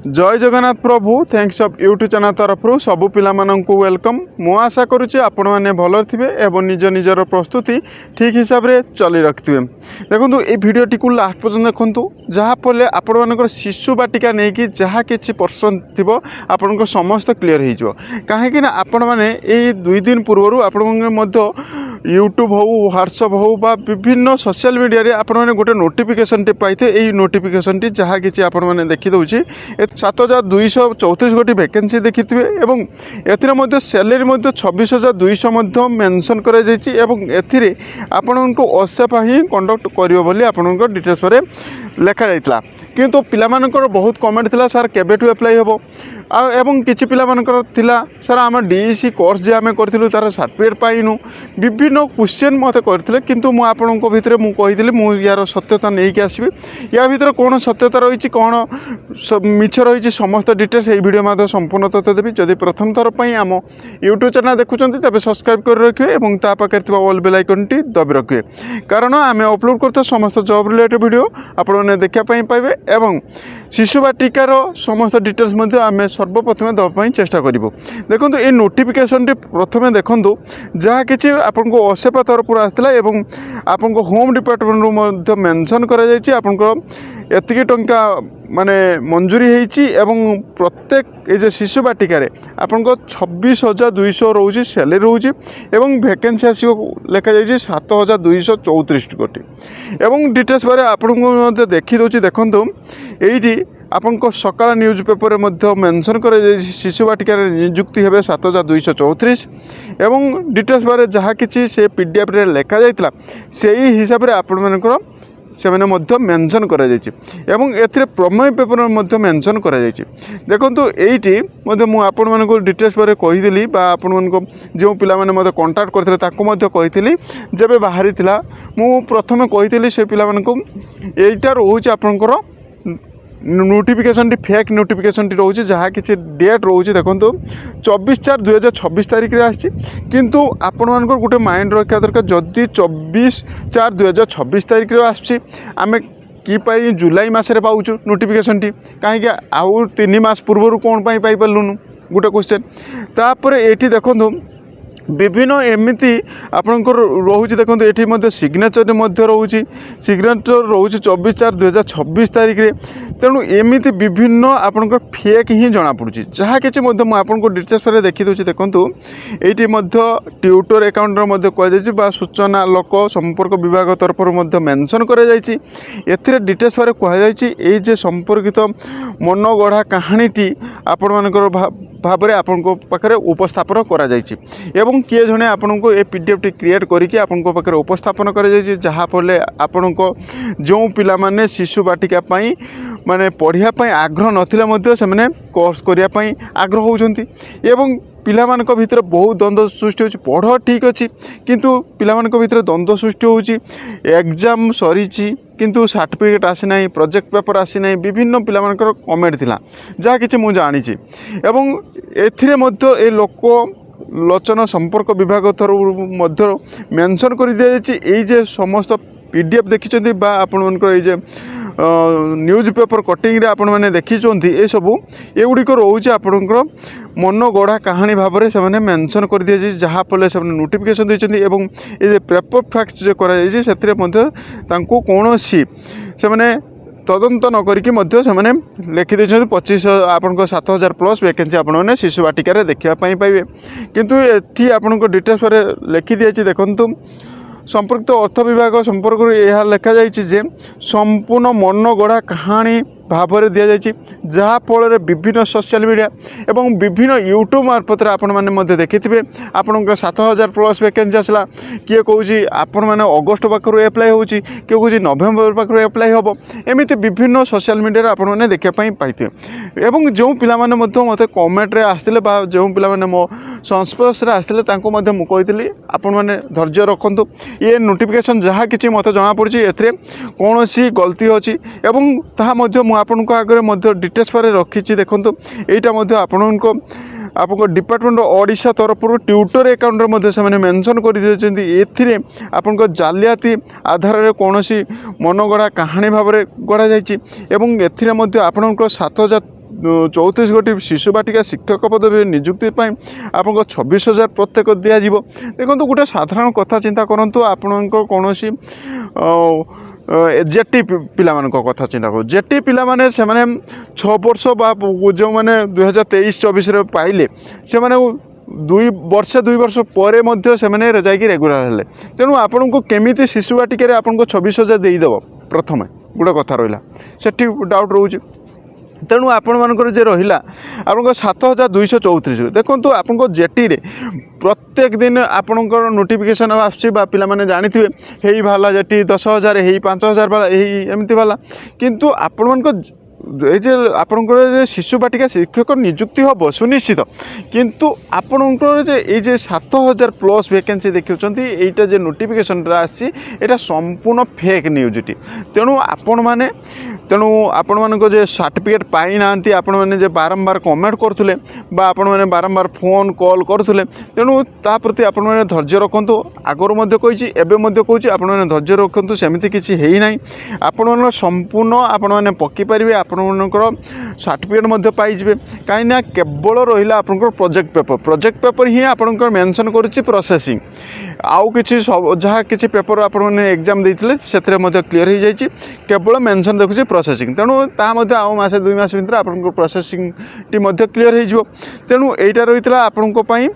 जय जगन्नाथ प्रभु थैंक्स ऑफ YouTube channel तरफ सबु पिला माननकु वेलकम। मु आशा करुच्ची आपण मैंने भल थे एवं निज निजर प्रस्तुति ठीक हिसाब से चली रखिथे। देखो ये भिडटी को लास्ट पर्यटन देखूँ जहाँफल आपण मान शिशु बाटिका नहीं कि जहाँ कि पर्सन थी आपण समस्त क्लीयर हो कहीं आपण मैंने यही 2 दिन पूर्व आपण यूट्यूब हो व्हाट्सअप हो बा विभिन्न सोशल मीडिया रे आपण मैंने गोटे नोटिफिकेशन टे पाइथे। यही नोटिफिकेशन टी जहाँ कि आपण मैंने देखी दूची 7234 गोटी वैकेंसी देखिथे एवं एथिरे सैलरी 26,200 मेंशन करा जायछि एवं एथिरे आपनको असेपा ही कंडक्ट करियो बोली आपनको डिटेल्स पर लिखा जाइतला। किंतु पिला मानकर बहुत कमेंट थिला सर केबेटू अप्लाई हेबो एवं किछि पिला मानकर थिला सर आम डीईसी कोर्स जे आमे करथिलु तार सर्टिफिकेट पाइनु विभिन्न क्वेश्चन मते करथिले। किंतु मु आपनको भितरे मु कहिदिली मु यार सत्यता नै कि आसीबी या भितरे कोन सत्यता रहिछि कोन मिछ रहिछि समस्त डिटेल्स एई वीडियो माध्यम संपूर्ण तथ्य देबी। जदि प्रथम थर पई आम यूट्यूब चैनल देखुचंती तबे सब्सक्राइब कर रखिए एवं ता पाखे थिबा ऑल बेल आइकन टी दबि रखिए कारण आमे अपलोड करता समस्त जॉब रिलेटेड वीडियो आपण माने देखिया पई पाइबे एवं शिशु बाटिकार समस्त डिटेल्स मध्य आम सर्वप्रथम देवाई चेष्टा करूँ। देखो ये नोटिफिकेशन टी प्रथम देखूँ जहाँ कि आपको असेपा तरफ आसाला एवं आपको होम डिपार्टमेंट मेंशन कर एतिकी टंका माने मंजूरी होती एवं प्रत्येक ये शिशु बाटिकार आपको 26,200 रोचे सैलरी रोचे एवं वैकेंसी आस लिखा जाए 7,234 गोटी एवं डिटेल्स बारे आपको देखी दूसरी देखूँ यही आपन सकाल न्यूज पेपर मेंशन कर शिशु बाटिकार नियुक्ति हे 7,234 एवं डिटेल्स बारे जहाँ कि से पीडीएफ रे लिखा जाइतला सेही हिसाब रे आपण मानकर से मैंने मेंशन करा एवं एथिरे प्रमेय पेपर मेंशन करा देखो यही आपण मानक डिटेल्स बारे कहीदेली आपण मानक जो पिला माने मते कांटेक्ट करथिले ताको मते कहीथिली जेबे बाहरी थिला मु प्रथमे कहीथिली से पिला मानक एटा रोचे आपनकर notification T fake notification T रोचे जहाँ कि डेट रोचे देखो 24/4/2026 तारीख रे आछि किंतु आपण मानकर गोटे माइंड रखा दरकार जदि 24/4/2026 तारीख रे आछि आमे कि पाई जुलाई मासरे पाउछु नोटिफिकेशन टी कहीं आउ 3 मास पूर्व कौन पाई पाई पालुनु गोटे क्वेश्चन तापर एठी देखो विभिन्न एमती आपंकर रोचे देखो ये सिग्नेचर रोचे सिग्नेचर रोचे 24/4/2026 तारीख रे तेणु एमती विभिन्न आपंकर फेक ही जना पड़ी जहाँ कि आपको डिटेल्स पर देखी दूसरी देखूँ ये ट्यूटर अकाउंट कहुई सूचना लोक संपर्क विभाग तरफ मेंशन कर डिटेल्स पर कहुई संपर्कित मन गढ़ा कहानीटी आपण मानकर भाव में आपण पाखे उपस्थापन करा एवं किए जड़े आपन को ये पीडीएफ टी क्रिएट करके आपण पाखे उपस्थापन कर जहाँफल आपण जो पिला माने शिशु बाटिका पाई माने पढ़िया आग्रह नथिले से मैंने कोर्स करने आग्रह होउछंती एवं पिला मानक भितर बहुत द्वंद्व सृष्टि होची पढ़ ठीक अच्छी किंतु पिला मानक भितर द्वंद्व सृष्टि होची एग्जाम सरी किंतु सर्टिफिकेट आसी ना प्रोजेक्ट पेपर आसी ना विभिन्न पिला मानकर कमेंट थिला जहाँ कि मुझे जानी एवं एथिरे मध्य ए लोक लोचन संपर्क विभाग तरफ मेंशन कर दिया जे समस्त पीडीएफ देखी बा आपण मानकर ये न्यूज पेपर कटिंग रे आपण मैंने देखी ये सबू एगुड़िक रोचे आपणकर मन गढ़ा कहानी भाव में से मेंशन कर दिए जहाँ फल से नोटिफिकेशन देते एवं ये पेपर फैक्ट जो कर कौन से तदंत न करके से लिखिदे 25 आपन 7,000 प्लस वैकेंसी आपने शिशु बाटिकार देखापी पाइबे किंतु ये आपन डिटेल्स पर लिखि दिए देखु संपर्कित अर्थ विभाग संपर्क यह लिखा जाए संपूर्ण मन गढ़ा कहानी भाव में दि जाए जहाँ फल विभिन्न सोशल मीडिया एवं विभिन्न यूट्यूब मार्फत आपण मैंने देखिथे आपण 7,000 प्लस वैकेंसी आसला किए कौची आपण मैंने अगस्ट पाखर एप्लाई होची किए कौची नवेम्बर पाखर एप्लाई हम एमती विभिन्न सोशल मीडिया आपण मैंने देखापी पाइथे एवं जो पिला माने मते कमेंट रे आसथिले बा जो पिला माने मो संस्पर्श आसथिले तांको मते मु कहितली आपण माने धैर्य रखंतु ये नोटिफिकेशन जहाँ कि मते जना पड़छि एथरे कोनोसी गलती अछि एवं ताहा मध्य मु आपनको आगे डिटेल्स पर रखी देखो यहाँ आपको डिपार्टमेंट ओडिशा तरफ ट्यूटर अकाउंट से मेंशन कर आपको जालियाती आधार में कौन मनगढ़ा कहानी भाव में गढ़ा जाए 7,000 34 गोटी शिशु बाटिका शिक्षक पदवी नियुक्ति आपको 26,000 प्रत्येक दिज्व। देखो गोटे साधारण कथा चिंता करूँ आपण कौन जेटी पिला कथा चिंता करूँ जेटी पिला माने से 6 वर्ष जो मैंने 2023-24 पाइले से 2 वर्ष पर जाकि रेगुलार हेले तेणु आपन को केमी शिशु बाटिका आपको 26,000 देदेव प्रथम गोटे कथा रहा से डाउट रोचे। तेणु आपण मानकर जे रहिला आपन 7,234 देखो आपन जेटी रे प्रत्येक दिन आपणकर नोटिफिकेशन आसुची बा पिला माने जानिथिबे हेई भाला जेटी 10,000 हेई 5,000 भाला हेई एमती भाला किंतु आपण मानकर ये आपणकर शिशु बाटिका शिक्षक नियुक्ति हम सुनिश्चित किंतु आपणकर ये 7,000 प्लस वैकेंसी देखुंत यहीटा जो नोटिफिकेशन आसी संपूर्ण फेक न्यूज टी तेणु आपण मैंने तेणु आपण मान सर्टिफिकेट पाई ना आपण मैंने बारंबार कमेंट करुले आपण मैंने बारंबार फोन कॉल करुले तेणु ता प्रति आपण मैंने धैर्य रखु आगुरी कही एवं कही आपण मैंने धैर्य रखु सेमती किसी है ना आपण संपूर्ण आपण मैंने पकईपारे आपणकर सर्टिफिकेट पाइबे कहीं केवल रहा आपंकर प्रोजेक्ट पेपर ही आपंकर मेंशन करुच्ची प्रोसेसिंग आउ किसी जहाँ किसी पेपर आपने एग्जाम देते से क्लीयर हो जाए केवल मेंशन देखुचे प्रोसेसिंग तेणु आउ मासे 2 मास भर आप प्रोसेसिंग टी क्लीयर हो तेणु यहीटा रही आपण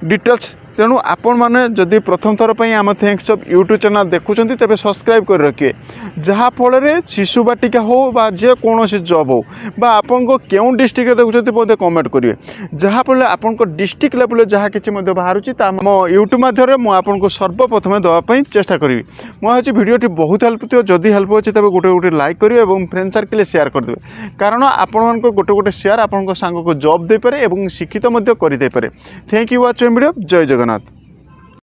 डिटेल्स तेणु आपण मैंने जदि प्रथम थर पर आम थैंक्स ऑफ यूट्यूब चैनल देखुं तेज सब्सक्राइब कर रखिए जहाँफल शिशु बाटिका हो बा जेकोसी जॉब हो बा आपन को क्यों डिस्ट्रिक्ट देखुं बोधे कमेंट करेंगे जहाँफल आपन डिस्ट्रिक्ट लेवल जहाँ किसी बाहर मो यूट्यूब माध्यम मुझे सर्वप्रथम देवाई चेष्टा करी मुझे भिडियोटी बहुत हेल्प थी जदि हेल्प अच्छे तेज गोटे गोटे लाइक करेंगे और फ्रेंड सर्किल शेयर करदे कारण आपण गोटे गोटे शेयर आपण सांग को जॉब दे पारे और शिक्षित करदे पारे। Thank you watching video. जय जगन्नाथ।